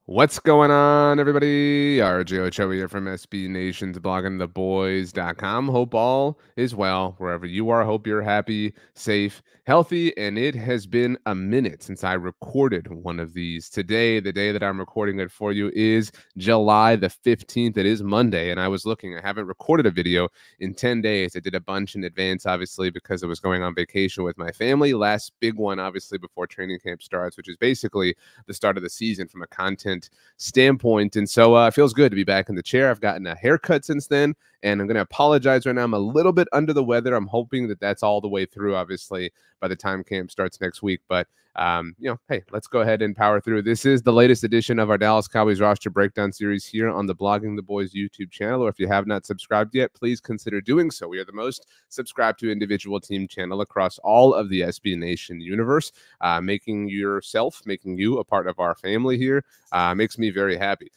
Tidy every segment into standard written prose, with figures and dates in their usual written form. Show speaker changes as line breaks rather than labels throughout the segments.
What's going on, everybody? RJ Ochoa here from SB Nation's bloggingtheboys.com. Hope all is well wherever you are. Hope you're happy, safe, healthy. And it has been a minute since I recorded one of these. Today, the day that I'm recording it for you, is July the 15th. It is Monday. And I was looking, I haven't recorded a video in 10 days. I did a bunch in advance, obviously, because I was going on vacation with my family. Last big one, obviously, before training camp starts, which is basically the start of the season from a content standpoint. And so it feels good to be back in the chair. I've gotten a haircut since then, and I'm going to apologize right now. I'm a little bit under the weather. I'm hoping that that's all the way through, obviously, by the time camp starts next week. But hey, let's go ahead and power through. This is the latest edition of our Dallas Cowboys roster breakdown series here on the Blogging the Boys YouTube channel. Or if you have not subscribed yet, please consider doing so. We are the most subscribed to individual team channel across all of the SB Nation universe, making you a part of our family here. Makes me very happy.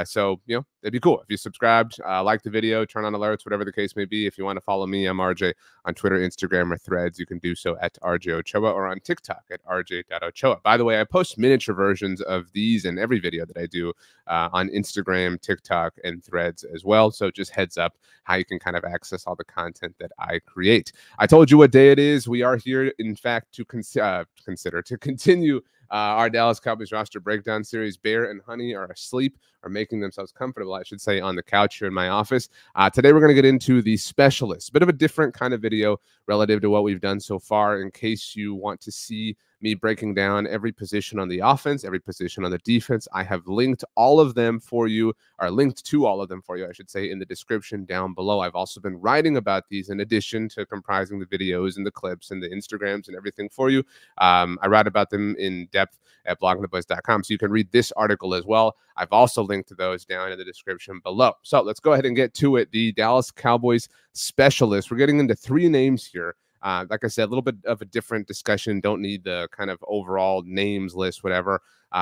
So, it'd be cool if you subscribed, like the video, turn on alerts, whatever the case may be. If you want to follow me, I'm RJ on Twitter, Instagram, or Threads. You can do so at RJ Ochoa or on TikTok at RJ.Ochoa. By the way, I post miniature versions of these and every video that I do on Instagram, TikTok, and Threads as well. So just heads up how you can kind of access all the content that I create. I told you what day it is. We are here, in fact, to continue our Dallas Cowboys roster breakdown series. Bear and Honey are asleep, or making themselves comfortable, I should say, on the couch here in my office. Today, we're going to get into the specialists. Bit of a different kind of video relative to what we've done so far, in case you want to see me breaking down every position on the offense, every position on the defense. I have linked all of them for you, or linked to all of them for you, I should say, in the description down below. I've also been writing about these in addition to comprising the videos and the clips and the Instagrams and everything for you. I write about them in depth at bloggingtheboys.com, so you can read this article as well. I've also linked to those down in the description below. So let's go ahead and get to it. The Dallas Cowboys specialists. We're getting into three names here. Like I said, a little bit of a different discussion. Don't need the kind of overall names list, whatever.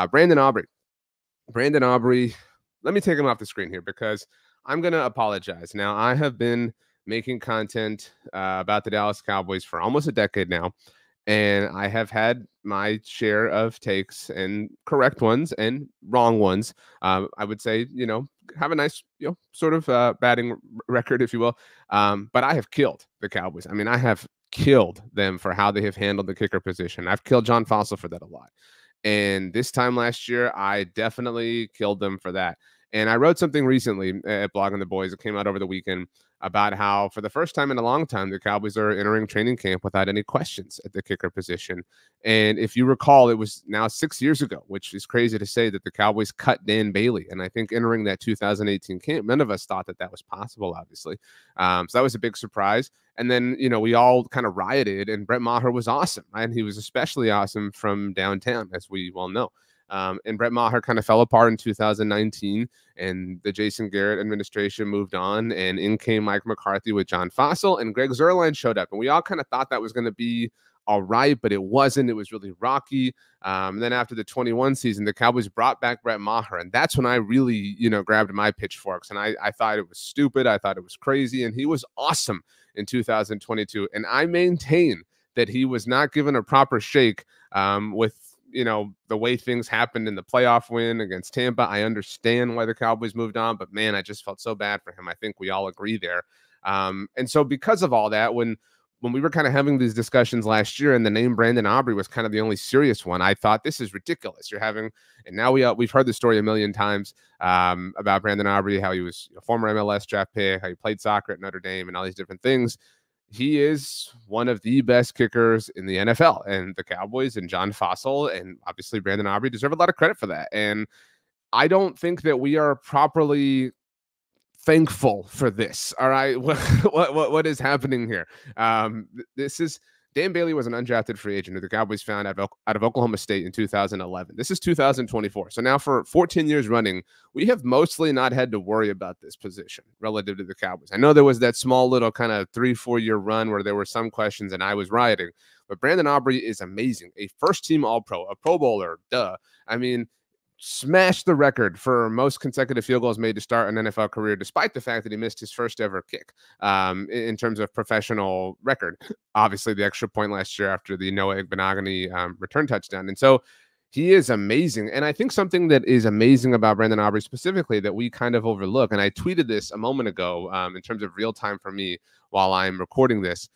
Brandon Aubrey. Brandon Aubrey. Let me take him off the screen here because I'm going to apologize. Now, I have been making content about the Dallas Cowboys for almost a decade now, and I have had my share of takes, and correct ones and wrong ones. I would say, have a nice, sort of batting record, if you will. But I have killed the Cowboys. I mean, I have killed them for how they have handled the kicker position. I've killed John Fossil for that a lot. And this time last year, I definitely killed them for that. And I wrote something recently at Blogging the Boys. It came out over the weekend about how, for the first time in a long time, the Cowboys are entering training camp without any questions at the kicker position. And if you recall, it was now 6 years ago, which is crazy to say, that the Cowboys cut Dan Bailey. And I think entering that 2018 camp, none of us thought that that was possible, obviously. So that was a big surprise. And then, we all kind of rioted, and Brett Maher was awesome. And he was especially awesome from downtown, as we well know. And Brett Maher kind of fell apart in 2019, and the Jason Garrett administration moved on, and in came Mike McCarthy with John Fossil, and Greg Zuerlein showed up. And we all kind of thought that was going to be all right, but it wasn't. It was really rocky. And then after the 21 season, the Cowboys brought back Brett Maher, and that's when I really, grabbed my pitchforks, and I thought it was stupid. I thought it was crazy, and he was awesome in 2022. And I maintain that he was not given a proper shake with the way things happened in the playoff win against Tampa. I understand why the Cowboys moved on, but man, I just felt so bad for him. I think we all agree there. And so because of all that, when we were kind of having these discussions last year, and the name Brandon Aubrey was kind of the only serious one, I thought, this is ridiculous. And now we've heard the story a million times about Brandon Aubrey, how he was a former MLS draft pick, how he played soccer at Notre Dame, and all these different things. He is one of the best kickers in the NFL, and the Cowboys and John Fossil and obviously Brandon Aubrey deserve a lot of credit for that. And I don't think that we are properly thankful for this. All right. What is happening here? This is Dan Bailey was an undrafted free agent who the Cowboys found out of Oklahoma State in 2011. This is 2024. So now for 14 years running, we have mostly not had to worry about this position relative to the Cowboys. I know there was that small little kind of 3-4 year run where there were some questions and I was rioting, but Brandon Aubrey is amazing. A first-team All-Pro, a Pro Bowler, duh. I mean, smashed the record for most consecutive field goals made to start an NFL career, despite the fact that he missed his first ever kick in terms of professional record. Obviously, the extra point last year after the Noah Igbenogany return touchdown. And so He is amazing. And I think something that is amazing about Brandon Aubrey specifically that we kind of overlook, and I tweeted this a moment ago in terms of real time for me while I'm recording this.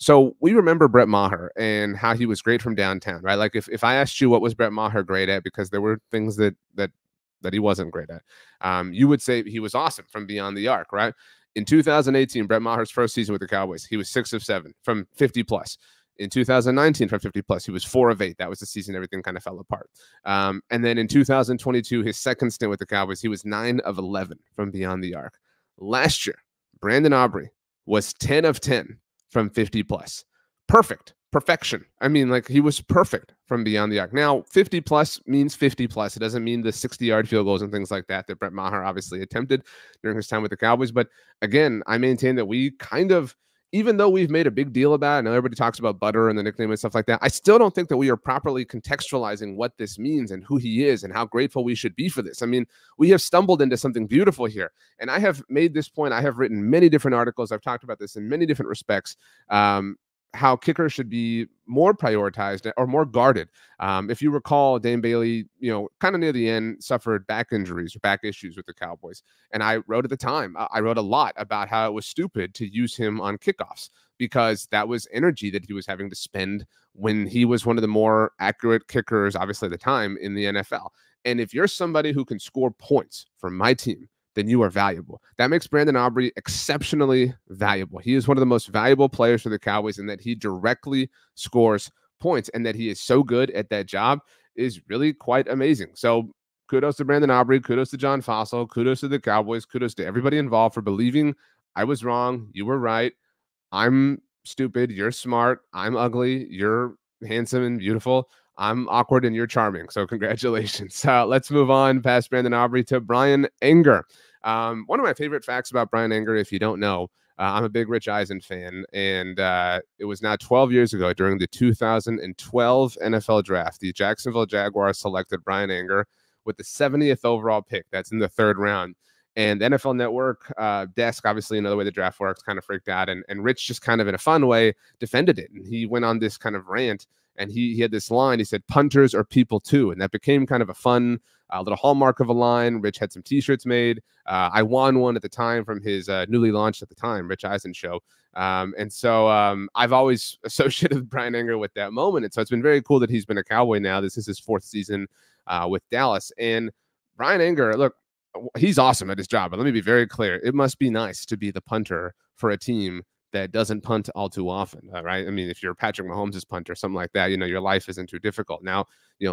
So we remember Brett Maher and how he was great from downtown, right? Like if I asked you what was Brett Maher great at, because there were things that he wasn't great at, you would say he was awesome from beyond the arc, right? In 2018, Brett Maher's first season with the Cowboys, he was 6 of 7 from 50 plus. In 2019, from 50 plus, he was 4 of 8. That was the season everything kind of fell apart. And then in 2022, his second stint with the Cowboys, he was 9 of 11 from beyond the arc. Last year, Brandon Aubrey was 10 of 10 from 50 plus. Perfection. I mean, like, he was perfect from beyond the arc. Now, 50 plus means 50 plus. It doesn't mean the 60-yard field goals and things like that Brett Maher obviously attempted during his time with the Cowboys. But again, I maintain that we kind of, even though we've made a big deal about it, I know everybody talks about Butter and the nickname and stuff like that, I still don't think that we are properly contextualizing what this means and who he is and how grateful we should be for this. I mean, we have stumbled into something beautiful here. And I have made this point. I have written many different articles. I've talked about this in many different respects. How kickers should be more prioritized or more guarded. If you recall, Dane Bailey, kind of near the end, suffered back injuries or back issues with the Cowboys. And I wrote at the time, I wrote a lot about how it was stupid to use him on kickoffs because that was energy that he was having to spend when he was one of the more accurate kickers, obviously at the time, in the NFL. And if you're somebody who can score points for my team, then you are valuable. That makes Brandon Aubrey exceptionally valuable. He is one of the most valuable players for the Cowboys, and that he directly scores points and that he is so good at that job is really quite amazing. So kudos to Brandon Aubrey, kudos to John Fossil, kudos to the Cowboys, kudos to everybody involved for believing I was wrong, you were right, I'm stupid, you're smart, I'm ugly, you're handsome and beautiful, I'm awkward and you're charming. So congratulations. Let's move on past Brandon Aubrey to Bryan Anger. One of my favorite facts about Bryan Anger, if you don't know, I'm a big Rich Eisen fan, and it was now 12 years ago during the 2012 NFL draft. The Jacksonville Jaguars selected Bryan Anger with the 70th overall pick. That's in the 3rd round. And the NFL Network desk, obviously, the way the draft works, kind of freaked out. And Rich just kind of in a fun way defended it. And he went on this kind of rant. And he had this line. He said, "Punters are people too." And that became kind of a fun little hallmark of a line. Rich had some T-shirts made. I won one at the time from his newly launched at the time, Rich Eisen show. And so I've always associated Bryan Anger with that moment. And so it's been very cool that he's been a Cowboy now. This is his 4th season with Dallas. And Bryan Anger, look, he's awesome at his job. But let me be very clear. It must be nice to be the punter for a team that doesn't punt all too often, right? I mean, if you're Patrick Mahomes' punter, something like that, your life isn't too difficult. Now,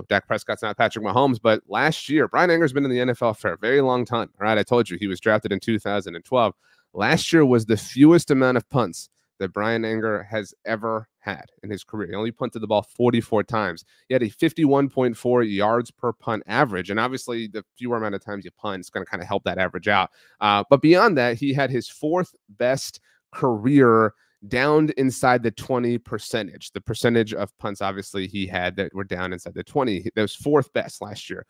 Dak Prescott's not Patrick Mahomes, but last year, Bryan Anger's been in the NFL for a very long time, right? I told you he was drafted in 2012. Last year was the fewest amount of punts that Bryan Anger has ever had in his career. He only punted the ball 44 times. He had a 51.4 yards per punt average. And obviously, the fewer amount of times you punt, it's going to kind of help that average out. But beyond that, he had his 4th best career down inside the 20 percentage. The percentage of punts, obviously, he had that were down inside the 20. That was 4th best last year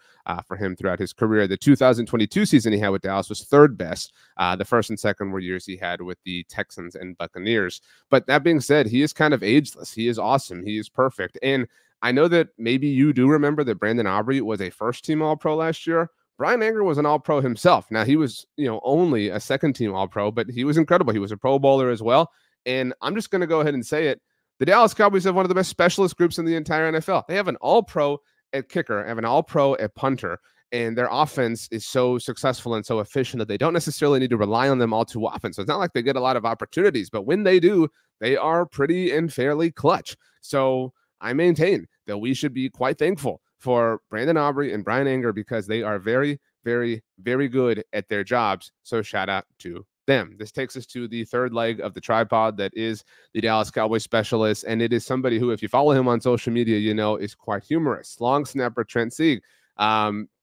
for him throughout his career. The 2022 season he had with Dallas was 3rd best. The 1st and 2nd were years he had with the Texans and Buccaneers. But that being said, he is kind of ageless. He is awesome. He is perfect. And I know that maybe you do remember that Brandon Aubrey was a first-team All-Pro last year. Bryan Anger was an All-Pro himself. Now, he was, only a second-team All-Pro, but he was incredible. He was a Pro Bowler as well. And I'm just going to go ahead and say it. The Dallas Cowboys have one of the best specialist groups in the entire NFL. They have an All-Pro at kicker, have an All-Pro at punter, and their offense is so successful and so efficient that they don't necessarily need to rely on them all too often. So it's not like they get a lot of opportunities, but when they do, they are pretty and fairly clutch. So I maintain that we should be quite thankful for Brandon Aubrey and Bryan Anger because they are very, very, very good at their jobs. So shout out to them. This takes us to the 3rd leg of the tripod that is the Dallas Cowboys specialist. And it is somebody who, if you follow him on social media, is quite humorous. Long snapper Trent Sieg.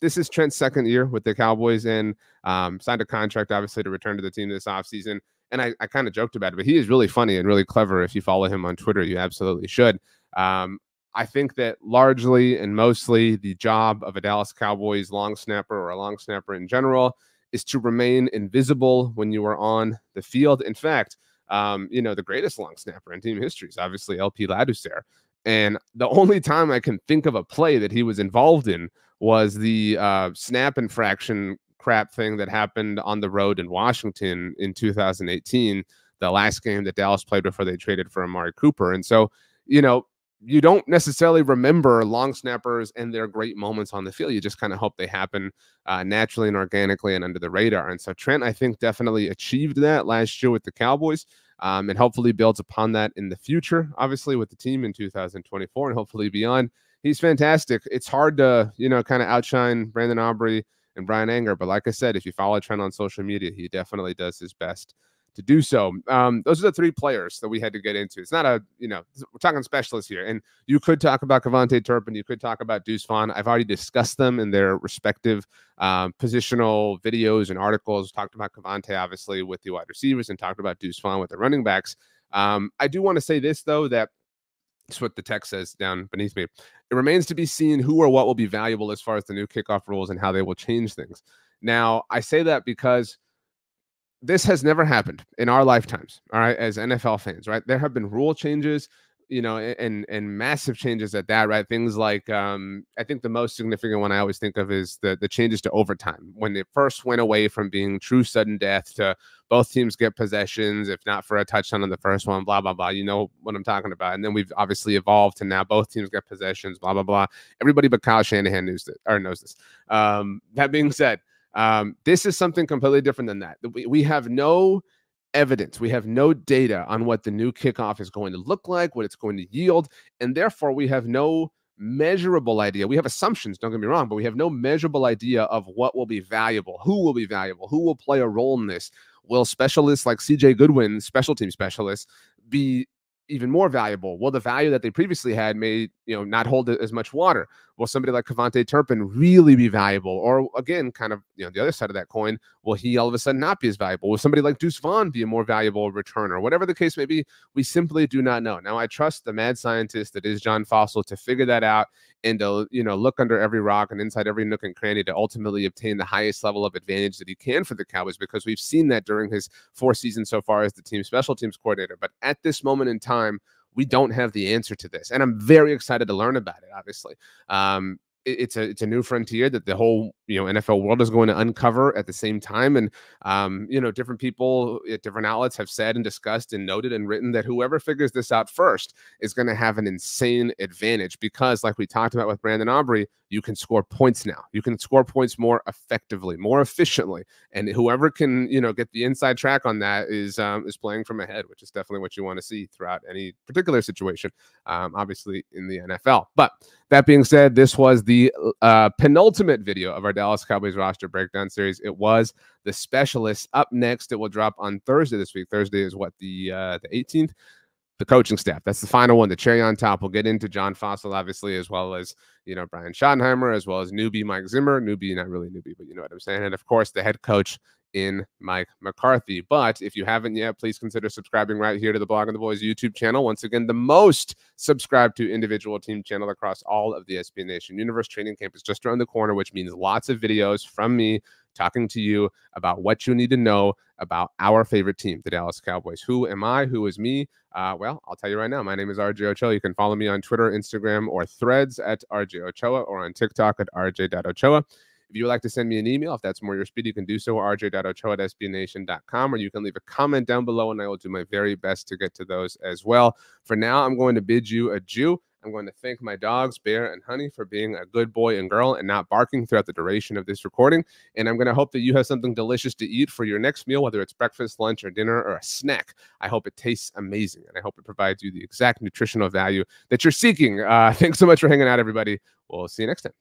This is Trent's 2nd year with the Cowboys and signed a contract, obviously, to return to the team this offseason. And I kind of joked about it, but he is really funny and really clever. If you follow him on Twitter, you absolutely should. I think that largely and mostly the job of a Dallas Cowboys long snapper or a long snapper in general is to remain invisible when you are on the field. In fact, the greatest long snapper in team history is obviously LP Ladouceur. And the only time I can think of a play that he was involved in was the snap infraction crap thing that happened on the road in Washington in 2018, the last game that Dallas played before they traded for Amari Cooper. And so, you know, you don't necessarily remember long snappers and their great moments on the field. You just kind of hope they happen naturally and organically and under the radar. And so Trent, I think, definitely achieved that last year with the Cowboys. And hopefully builds upon that in the future, obviously with the team in 2024 and hopefully beyond. He's fantastic. It's hard to, you know, kind of outshine Brandon Aubrey and Bryan Anger. But like I said, if you follow Trent on social media, he definitely does his best to do so. Those are the three players that we had to get into. It's not a, you know, we're talking specialists here. And you could talk about KaVontae Turpin. You could talk about Deuce Vaughn. I've already discussed them in their respective positional videos and articles. Talked about KaVontae, obviously, with the wide receivers and talked about Deuce Vaughn with the running backs. I do want to say this, though, that it's what the text says down beneath me. It remains to be seen who or what will be valuable as far as the new kickoff rules and how they will change things. Now, I say that because this has never happened in our lifetimes, all right, as NFL fans, right? There have been rule changes, you know, and massive changes at that, right? Things like I think the most significant one I always think of is the changes to overtime. When it first went away from being true sudden death to both teams get possessions, if not for a touchdown on the first one, blah, blah, blah. You know what I'm talking about. And then we've obviously evolved to now both teams get possessions, blah, blah, blah. Everybody but Kyle Shanahan knows this. That being said, this is something completely different than that. We have no evidence. We have no data on what the new kickoff is going to look like, what it's going to yield, and therefore we have no measurable idea. We have assumptions, don't get me wrong, but we have no measurable idea of what will be valuable, who will play a role in this. Will specialists like CJ Goodwin, special team specialists, be even more valuable? Will the value that they previously had may, you know, not hold as much water? Will somebody like KaVontae Turpin really be valuable? Or again, kind of, you know, the other side of that coin, will he all of a sudden not be as valuable? Will somebody like Deuce Vaughn be a more valuable returner? Whatever the case may be, we simply do not know. Now, I trust the mad scientist that is John Fossil to figure that out and to, you know, look under every rock and inside every nook and cranny to ultimately obtain the highest level of advantage that he can for the Cowboys, because we've seen that during his 4 seasons so far as the team special teams coordinator. But at this moment in time, we don't have the answer to this, and I'm very excited to learn about it. Obviously, it's a new frontier that the whole, you know, NFL world is going to uncover at the same time. And you know, different people at different outlets have said and discussed and noted and written that whoever figures this out first is going to have an insane advantage, because like we talked about with Brandon Aubrey, you can score points now. You can score points more effectively, more efficiently, and whoever can, you know, get the inside track on that is playing from ahead, which is definitely what you want to see throughout any particular situation, obviously in the NFL. But that being said, this was the penultimate video of our Dallas Cowboys roster breakdown series. It was the specialists. Up next, it will drop on Thursday this week. Thursday is what, the 18th? The coaching staff. That's the final one, the cherry on top. We'll get into John Fossil, obviously, as well as, you know, Brian Schottenheimer, as well as newbie Mike Zimmer. Newbie, not really newbie, but you know what I'm saying. And of course, the head coach in Mike McCarthy. But if you haven't yet, please consider subscribing right here to the Blog on the Boys YouTube channel. Once again, the most subscribed to individual team channel across all of the SB Nation universe. Training camp is just around the corner, which means lots of videos from me talking to you about what you need to know about our favorite team, the Dallas Cowboys. Who am I? Who is me? Well, I'll tell you right now. My name is RJ Ochoa. You can follow me on Twitter, Instagram, or Threads at RJ Ochoa, or on TikTok at rj.ochoa. If you would like to send me an email, if that's more your speed, you can do so, rj.ochoa@sbnation.com, or you can leave a comment down below, and I will do my very best to get to those as well. For now, I'm going to bid you adieu. I'm going to thank my dogs, Bear and Honey, for being a good boy and girl and not barking throughout the duration of this recording. And I'm going to hope that you have something delicious to eat for your next meal, whether it's breakfast, lunch, or dinner, or a snack. I hope it tastes amazing, and I hope it provides you the exact nutritional value that you're seeking. Thanks so much for hanging out, everybody. We'll see you next time.